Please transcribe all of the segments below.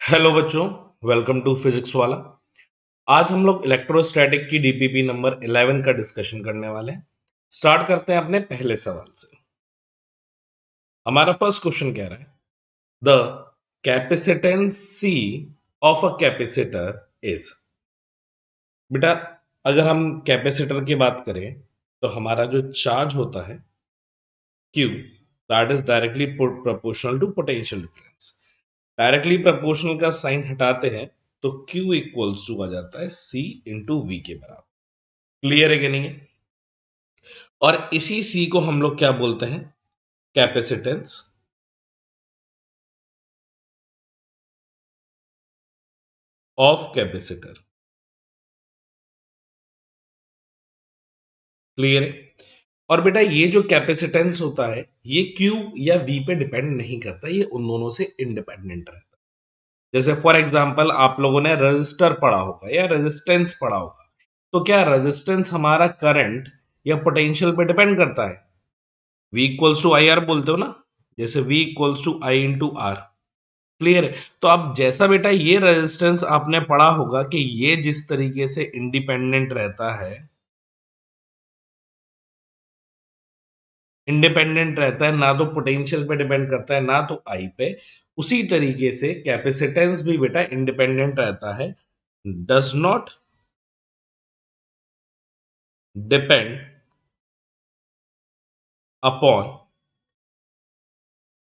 Hello बच्चों, welcome to physics वाला। आज हम लोग इलेक्ट्रोस्टैटिक की डीपीपी नंबर 11 का डिस्कशन करने वाले हैं। स्टार्ट करते हैं अपने पहले सवाल से। हमारा फर्स्ट क्वेश्चन कह रहा है the capacitance C of a capacitor is. बेटा, अगर हम कैपेसिटर की बात करें तो हमारा जो चार्ज होता है Q, that is directly proportional to potential difference. Directly proportional का साइन हटाते हैं तो Q इक्वल्स टू आ जाता है C इंटू वी के बराबर। क्लियर है कि नहीं है? और इसी C को हम लोग क्या बोलते हैं? Capacitance of capacitor. क्लियर है? और बेटा, ये जो कैपेसिटेंस होता है ये Q या V पे डिपेंड नहीं करता, ये उन दोनों से इंडिपेंडेंट रहता है। जैसे फॉर एग्जांपल आप लोगों ने रेजिस्टर पढ़ा होगा या रेजिस्टेंस पढ़ा होगा, तो क्या रेजिस्टेंस हमारा करंट या पोटेंशियल पे डिपेंड करता है? V equals to I R बोलते हो ना, जैसे V equals to I into R. Clear है? तो अब जैसा बेटा ये रेजिस्टेंस आपने पढ़ा होगा कि ये जिस तरीके से इंडिपेंडेंट रहता है, ना तो पोटेंशियल पे डिपेंड करता है ना तो आई पे, उसी तरीके से कैपेसिटेंस भी बेटा इंडिपेंडेंट रहता है, does not depend upon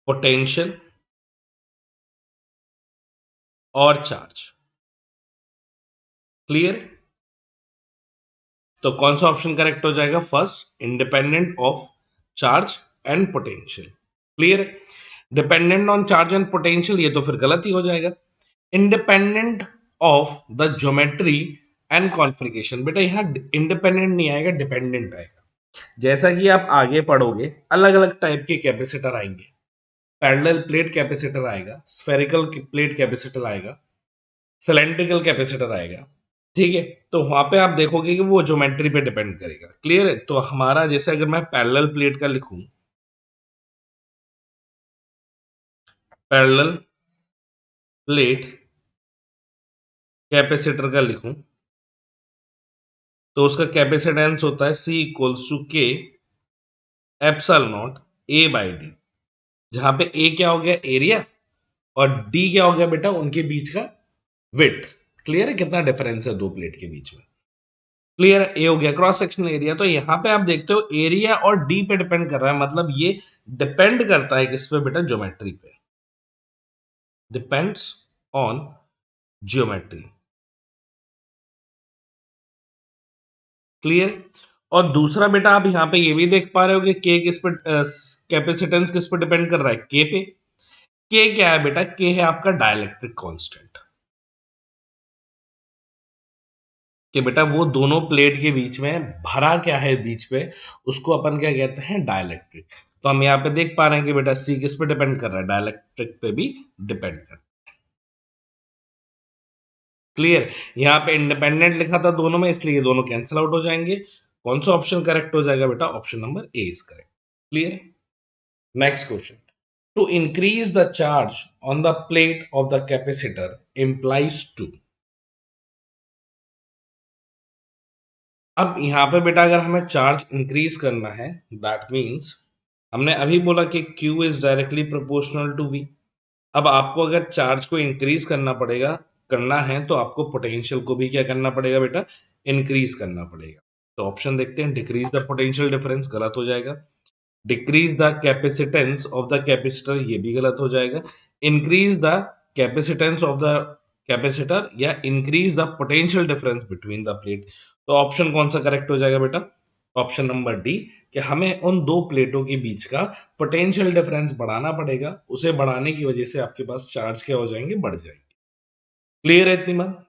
potential और चार्ज। क्लियर? तो कौन सा ऑप्शन करेक्ट हो जाएगा? First, independent of charge and potential. Clear? Dependent on charge and potential, ये तो फिर गलत ही हो जाएगा। Independent of the geometry and configuration, बेटा यहां इंडिपेंडेंट नहीं आएगा, डिपेंडेंट आएगा। जैसा कि आप आगे पढ़ोगे अलग अलग टाइप के कैपेसिटर आएंगे। पैरेलल प्लेट कैपेसिटर आएगा, स्फेरिकल प्लेट कैपेसिटर आएगा, सिलेंड्रिकल कैपेसिटर आएगा। ठीक है? तो वहां पे आप देखोगे कि वो ज्योमेट्री पे डिपेंड करेगा। क्लियर है? तो हमारा जैसे अगर मैं पैरेलल प्लेट का लिखूं, पैरेलल प्लेट कैपेसिटर का लिखूं, तो उसका कैपेसिटेंस होता है C इक्वल्स टू के epsilon not A by D, जहां पे A क्या हो गया? एरिया, और D क्या हो गया बेटा? उनके बीच का विड्थ। क्लियर है कितना डिफरेंस है दो प्लेट के बीच में? क्लियर है? ए हो गया क्रॉस सेक्शनल एरिया। तो यहां पे आप देखते हो एरिया और डी पे डिपेंड कर रहा है, मतलब ये डिपेंड करता है किस पे बेटा? ज्योमेट्री पे। Depends on geometry. क्लियर? और दूसरा बेटा आप यहां पे ये भी देख पा रहे हो कि के किस पे, कैपेसिटेंस किस पे डिपेंड कर रहा है? के पे। के क्या है बेटा? के है आपका डाइलेक्ट्रिक कांस्टेंट। कि बेटा वो दोनों प्लेट के बीच में भरा क्या है बीच में, उसको अपन क्या कहते हैं? डाइलेक्ट्रिक। तो हम यहाँ पे देख पा रहे हैं कि बेटा सी किस पे डिपेंड कर रहा है? डाइलेक्ट्रिक पे भी डिपेंड कर रहा है। क्लियर? यहाँ पे इंडिपेंडेंट लिखा था दोनों में, इसलिए ये दोनों कैंसिल आउट हो जाएंगे। कौन सा ऑप्शन करेक्ट हो जाएगा बेटा? Option number A is correct. Clear? Next question. To increase the charge on the plate of the capacitor implies to. अब यहां पे बेटा अगर हमें चार्ज इंक्रीज करना है, दैट मींस हमने अभी बोला कि Q is directly proportional to V। अब आपको अगर चार्ज को इंक्रीज करना है तो आपको पोटेंशियल को भी क्या करना पड़ेगा बेटा? इंक्रीज करना पड़ेगा। तो ऑप्शन देखते हैं। डिक्रीज द पोटेंशियल डिफरेंस, गलत हो जाएगा। Decrease the capacitance of the capacitor, ये भी गलत हो जाएगा। Increase the capacitance of the capacitor या increase the potential difference between the plate. तो ऑप्शन कौन सा करेक्ट हो जाएगा बेटा? ऑप्शन नंबर डी, कि हमें उन दो प्लेटों के बीच का पोटेंशियल डिफरेंस बढ़ाना पड़ेगा। उसे बढ़ाने की वजह से आपके पास चार्ज क्या हो जाएंगे? बढ़ जाएंगे। क्लियर है इतनी बात?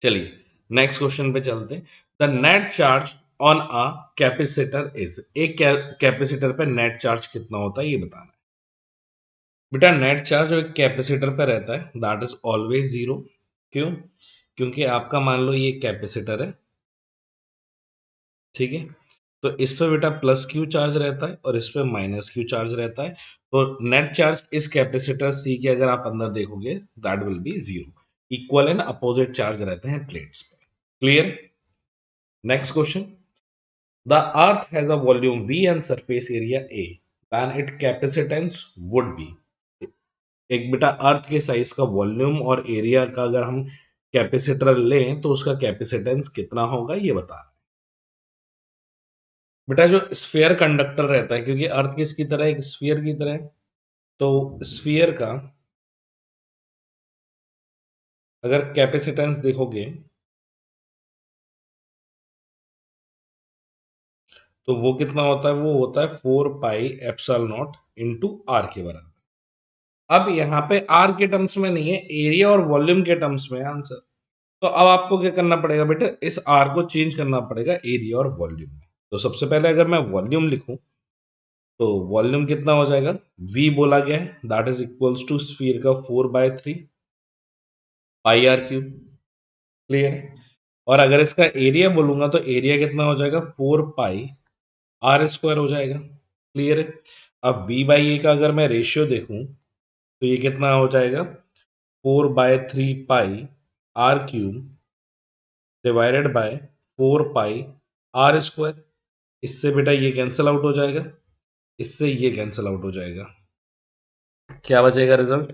चलिए नेक्स्ट क्वेश्चन पे चलते हैं। The net charge on a capacitor is. एक कैपेसिटर पे नेट चार्ज कितना होता है ये बताना है। बेटा नेट चार्ज जो एक कैपेसिटर पे रहता है दैट इज ऑलवेज जीरो। क्यों? क्योंकि आपका मान लो ये कैपेसिटर है, ठीक है, तो इस पे बेटा प्लस क्यू चार्ज रहता है और इस पे माइनस क्यू चार्ज रहता है। तो नेट चार्ज इस कैपेसिटर सी के अगर आप अंदर देखोगे that will be zero. Equal and opposite charge रहते हैं प्लेट्स पे। Clear? Next question. The earth has a volume v and surface area a, then its capacitance would be। एक बेटा अर्थ के साइज का वॉल्यूम और एरिया का अगर हम कैपेसिटर लें तो उसका कैपेसिटेंस कितना होगा ये बता रहा है। बेटा जो स्फीयर कंडक्टर रहता है, क्योंकि अर्थ किसकी तरह है? एक स्फीयर की तरह है। तो स्फीयर का अगर कैपेसिटेंस देखोगे तो वो कितना होता है? वो होता है 4 pi epsilon naught into R के बराबर। अब यहाँ पे आर के टर्म्स में नहीं है, एरिया और वॉल्यूम के टर्म्स में है आंसर। तो अब आपको क्या करना पड़ेगा बेटा? इस आर को चेंज करना पड़ेगा एरिया और वॉल्यूम में। तो सबसे पहले अगर मैं वॉल्यूम लिखूं तो वॉल्यूम कितना हो जाएगा? v बोला गया है, that is equals to sphere का 4/3 पाई आर क्यूब। क्लियर है? और अगर इसका एरिया बोलूंगा तो एरिया कितना हो जाएगा? 4 पाई r² हो जाएगा। क्लियर है? अब v/a का अगर मैं रेशियो देखूं तो ये कितना हो जाएगा? 4/3 पाई r³ divided by 4 pi r²। इससे बेटा ये कैंसिल आउट हो जाएगा, इससे ये कैंसिल आउट हो जाएगा। क्या बचेगा result?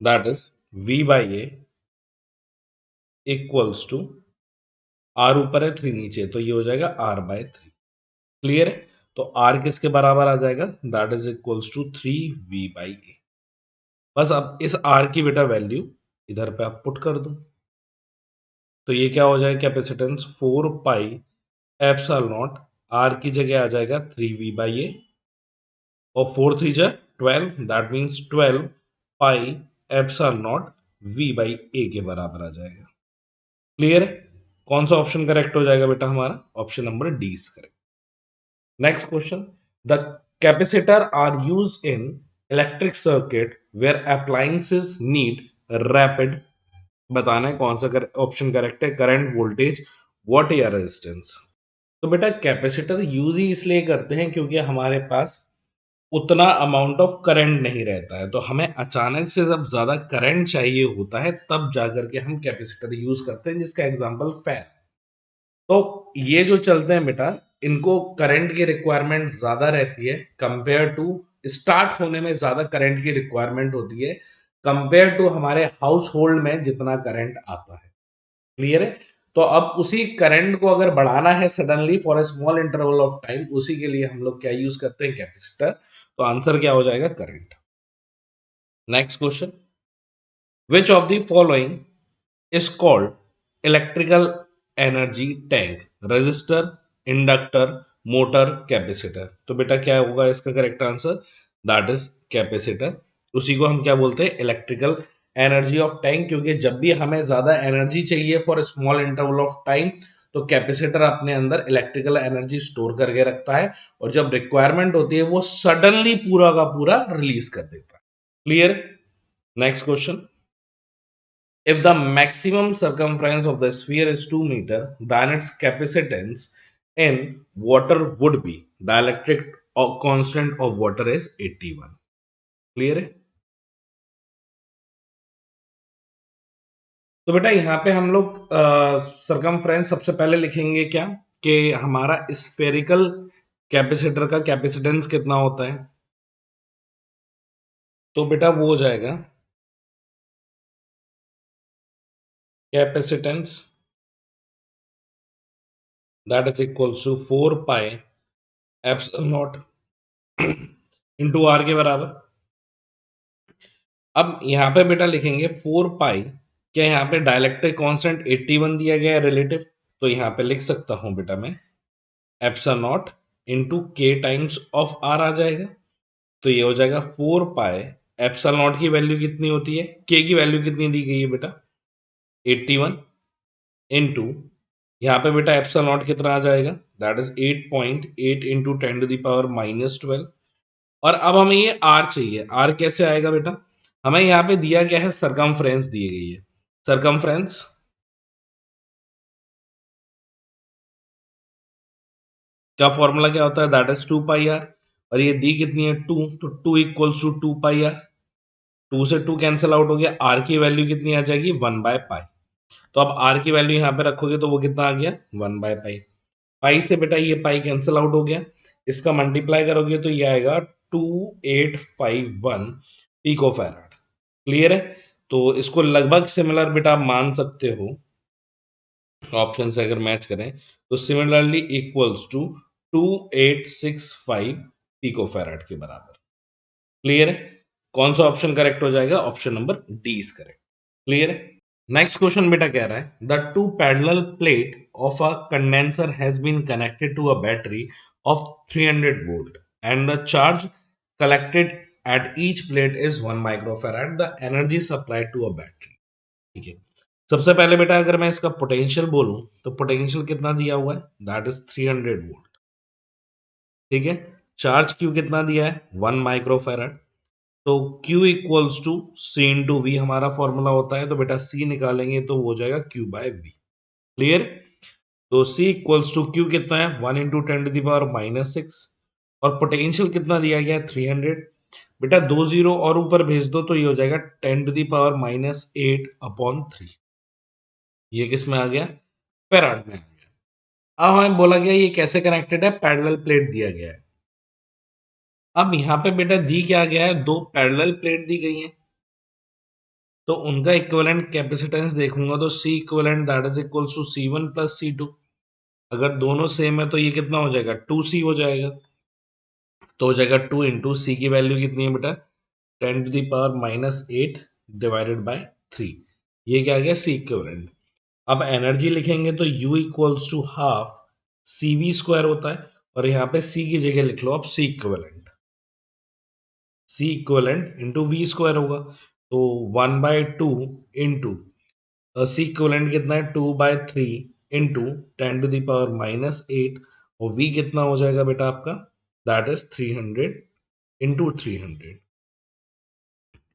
That is v/a equals to r ऊपर है 3 नीचे, तो ये हो जाएगा r/3। क्लियर है? तो r किसके बराबर आ जाएगा? That is equals to 3v/a। बस अब इस r की बेटा वैल्यू इधर पे आप पुट कर दो तो ये क्या हो जाएगा? Capacitance 4 pi epsilon not, r की जगह आ जाएगा 3v/a और 4 3 जा 12, that means 12 pi epsilon not v/a के बराबर आ जाएगा। क्लियर है? कौन सा ऑप्शन करेक्ट हो जाएगा बेटा? हमारा option number D is correct. Next question. The capacitor are use in electric circuit where appliances need rapid. बताना है कौन सा ऑप्शन करेक्ट है? करंट, वोल्टेज, वॉट या रेजिस्टेंस। तो बेटा कैपेसिटर यूज ही इसलिए करते हैं क्योंकि हमारे पास उतना अमाउंट ऑफ करंट नहीं रहता है। तो हमें अचानक से जब ज्यादा करंट चाहिए होता है तब जाकर के हम कैपेसिटर यूज करते हैं, जिसका एग्जांपल फैन। तो ये जो चलते हैं बेटा, इनको करंट की रिक्वायरमेंट ज्यादा रहती है कंपेयर टू, स्टार्ट होने में ज्यादा करंट की रिक्वायरमेंट होती है कंपेयर टू हमारे हाउस होल्ड में जितना करंट आता है। क्लियर है? तो अब उसी करंट को अगर बढ़ाना है suddenly for a small interval of time, उसी के लिए हम लोग क्या यूज करते हैं? कैपेसिटर। तो आंसर क्या हो जाएगा? Current. Next question. Which of the following is called electrical energy tank? Register, inductor, motor, capacitor. तो बेटा क्या होगा इसका correct answer? That is capacitor. उसी को हम क्या बोलते हैं? Electrical energy of tank. क्योंकि जब भी हमें ज्यादा एनर्जी चाहिए for small interval of time तो कैपेसिटर अपने अंदर इलेक्ट्रिकल एनर्जी स्टोर करके रखता है, और जब रिक्वायरमेंट होती है वो सडनली पूरा का पूरा रिलीज कर देता है। Clear? Next question. If the maximum circumference of the sphere is 2 meter, then its capacitance in water would be, the electric constant of water is 81. Clear है? तो बेटा यहाँ पे हम लोग सरकमफ्रेंस सबसे पहले लिखेंगे क्या कि हमारा स्फेरिकल कैपेसिटर का कैपेसिटेंस कितना होता है। तो बेटा वो हो जाएगा capacitance that is equals to 4 pi epsilon naught into R के बराबर। अब यहाँ पे बेटा लिखेंगे 4 पाई, क्या यहाँ पे डायलेक्ट्रिक कांस्टेंट 81 दिया गया है रिलेटिव, तो यहाँ पे लिख सकता हूँ बेटा मैं एप्सिलॉन नॉट इंटू के टाइम्स ऑफ आर आ जाएगा। तो ये हो जाएगा 4 पाई एप्सिलॉन नॉट की वैल्यू कितनी होती है? के की वैल्यू कितनी दी गई है बेटा? 81 इंटू यहाँ पे बेटा एप्सिलॉन नॉट कितना आ जाएगा? That is 8.8 into 10⁻⁻12। और अब हमें ये आर चाहिए। आर कैसे आएगा बेटा? हमें यहाँ पे दिया गया है सरकमफ्रेंस दी गई है। सरकमफ्रेंस क्या फॉर्मूला क्या होता है, दैट इज 2 पाई आर, और ये दी कितनी है 2, तो 2 इक्वल्स टू 2 पाई आर, 2 से 2 कैंसिल आउट हो गया, आर की वैल्यू कितनी आ जाएगी 1/पाई। तो अब आर की वैल्यू यहाँ पे रखोगे तो वो कितना आ गया 1/पाई। पाई से बेटा ये पाई कैंसिल आउट हो गया, इसका मल्टीप्लाई करोगे तो ये आएगा 2851 पिको फैराड। क्लियर है? तो इसको लगभग सिमिलर बेटा आप मान सकते हो, ऑप्शन से अगर मैच करें तो similarly equals to 2865 pico farad के बराबर। क्लियर है? कौन सा ऑप्शन करेक्ट हो जाएगा, option number D is correct. Clear है? नेक्स्ट क्वेश्चन बेटा कह रहा है the two parallel plate of a condenser has been connected to a battery of 300 volt and the charge collected at each plate is 1 microfarad, the energy supplied to a battery। ठीक है, सबसे पहले बेटा अगर मैं इसका पोटेंशियल बोलूं तो पोटेंशियल कितना दिया हुआ है, दैट इज 300 वोल्ट। ठीक है, चार्ज क्यू कितना दिया है 1 माइक्रोफैराड, तो Q equals to C into V हमारा फॉर्मूला होता है, तो बेटा C निकालेंगे तो वो हो जाएगा Q बाय V। क्लियर? तो C इक्वल्स टू Q कितना है 1 इंटू 10⁻⁻6, और पोटेंशियल कितना दिया गया है 300। बेटा 2 जीरो और ऊपर भेज दो तो ये हो जाएगा 10⁻⁻8/3। ये किस में आ गया, फैराड में आ गया। अब हमें बोला गया ये कैसे कनेक्टेड है, पैरेलल प्लेट दिया गया है। अब यहाँ पे बेटा दी क्या गया है, दो पैरेलल प्लेट दी गई है, तो उनका इक्विवेलेंट कैपेसिटेंस देखूंगा तो C equivalent that is equals to C1 plus C2। अगर दोनों सेम है तो ये कितना हो जाएगा 2C हो जाएगा, तो हो जाएगा 2 इंटू सी की वैल्यू कितनी है बेटा 10⁻⁻8 डिवाइडेड बाय 3। ये क्या आ गया C इक्विवेलेंट। अब एनर्जी लिखेंगे तो U equals to half CV square होता है, और यहाँ पे C की जगह लिख लो आप C equivalent, C equivalent into V square होगा, तो 1/2 इंटू सी इक्विवेलेंट कितना है 2/3 इंटू 10⁻⁻8, और वी कितना हो जाएगा बेटा आपका, दैट इज 300 इंटू 300।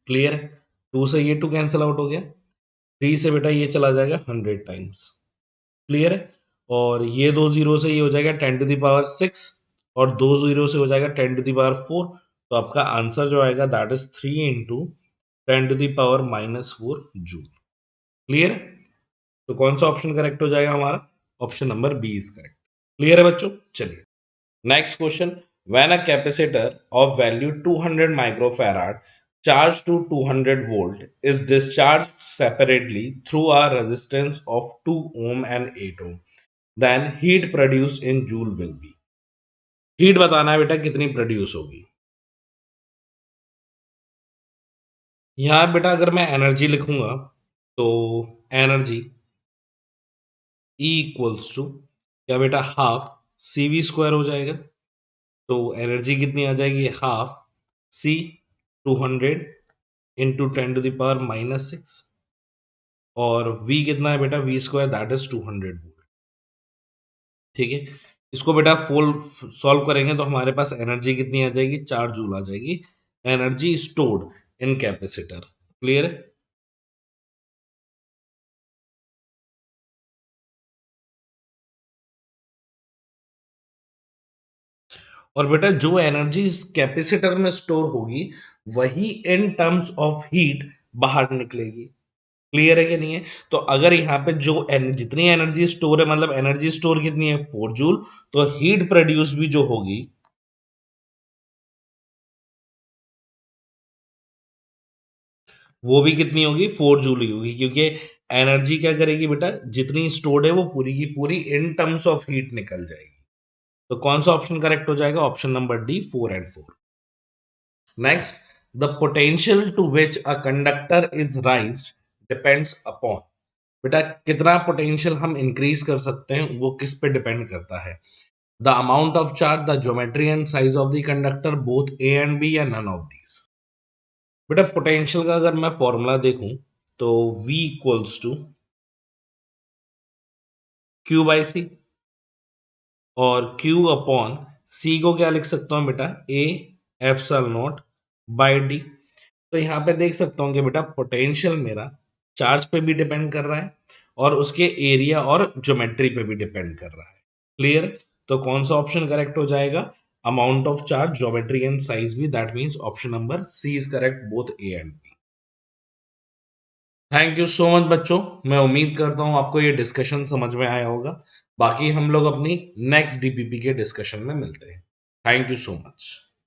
क्लियर है? 2 से ये 2 कैंसिल आउट हो गया, 3 से बेटा ये चला जाएगा 100 टाइम्स। क्लियर है? और ये 2 जीरो से ये हो जाएगा 10⁻6, और 2 जीरो से हो जाएगा 10⁻4, तो आपका आंसर जो आएगा that is 3 into 10⁻⁻4 joule. Clear? तो कौन सा ऑप्शन करेक्ट हो जाएगा हमारा, option number B is correct. Clear है बच्चों? चलिए next question, when a capacitor of value 200 microfarad charged to 200 volt is discharged separately through a resistance of 2 ohm and 8 ohm, then heat produced in joule will be। Heat बताना है बेटा कितनी produce होगी। यहां बेटा अगर मैं एनर्जी लिखूंगा तो एनर्जी E इक्वल्स टू क्या बेटा हाफ CV स्क्वायर हो जाएगा, तो एनर्जी कितनी आ जाएगी हाफ C 200 इंटू 10⁻⁻6, और V कितना है बेटा V square that is 200 volt. ठीक है, इसको बेटा फुल सॉल्व करेंगे तो हमारे पास एनर्जी कितनी आ जाएगी 4 जूल आ जाएगी, energy stored in capacitor. Clear है? और बेटा जो एनर्जी इस कैपेसिटर में स्टोर होगी वही इन टर्म्स ऑफ हीट बाहर निकलेगी। क्लियर है कि नहीं है? तो अगर यहाँ पे जो जितनी एनर्जी स्टोर है, मतलब एनर्जी स्टोर कितनी है 4 जूल, तो हीट प्रोड्यूस भी जो होगी वो भी कितनी होगी 4 जूल ही होगी, क्योंकि एनर्जी क्या करेगी बेटा जितनी स्टोर्ड है वो पूरी की पूरी इन टर्म्स ऑफ हीट निकल जाएगी। तो कौन सा ऑप्शन करेक्ट हो जाएगा, option number D 4 and 4। Next, the potential to which a conductor is raised depends upon. बेटा कितना पोटेंशियल हम इंक्रीज कर सकते हैं वो किस पे डिपेंड करता है, the amount of charge, the geometry and size of the conductor, both A and B, या नन ऑफ दीज। बेटा पोटेंशियल का अगर मैं फॉर्मूला देखूं तो V equals to Q by C, और Q अपॉन C को क्या लिख सकता हूं बेटा A epsilon not by D. तो यहाँ पे देख सकता हूँ कि बेटा पोटेंशियल मेरा चार्ज पे भी डिपेंड कर रहा है और उसके एरिया और ज्योमेट्री पे भी डिपेंड कर रहा है। क्लियर? तो कौन सा ऑप्शन करेक्ट हो जाएगा? Amount of charge, geometry and size भी, that means option number C is correct, both A and B. Thank you so much बच्चों, मैं उम्मीद करता हूं आपको ये डिस्कशन समझ में आया होगा। बाकी हम लोग अपनी नेक्स्ट डीपीपी के डिस्कशन में मिलते हैं। Thank you so much.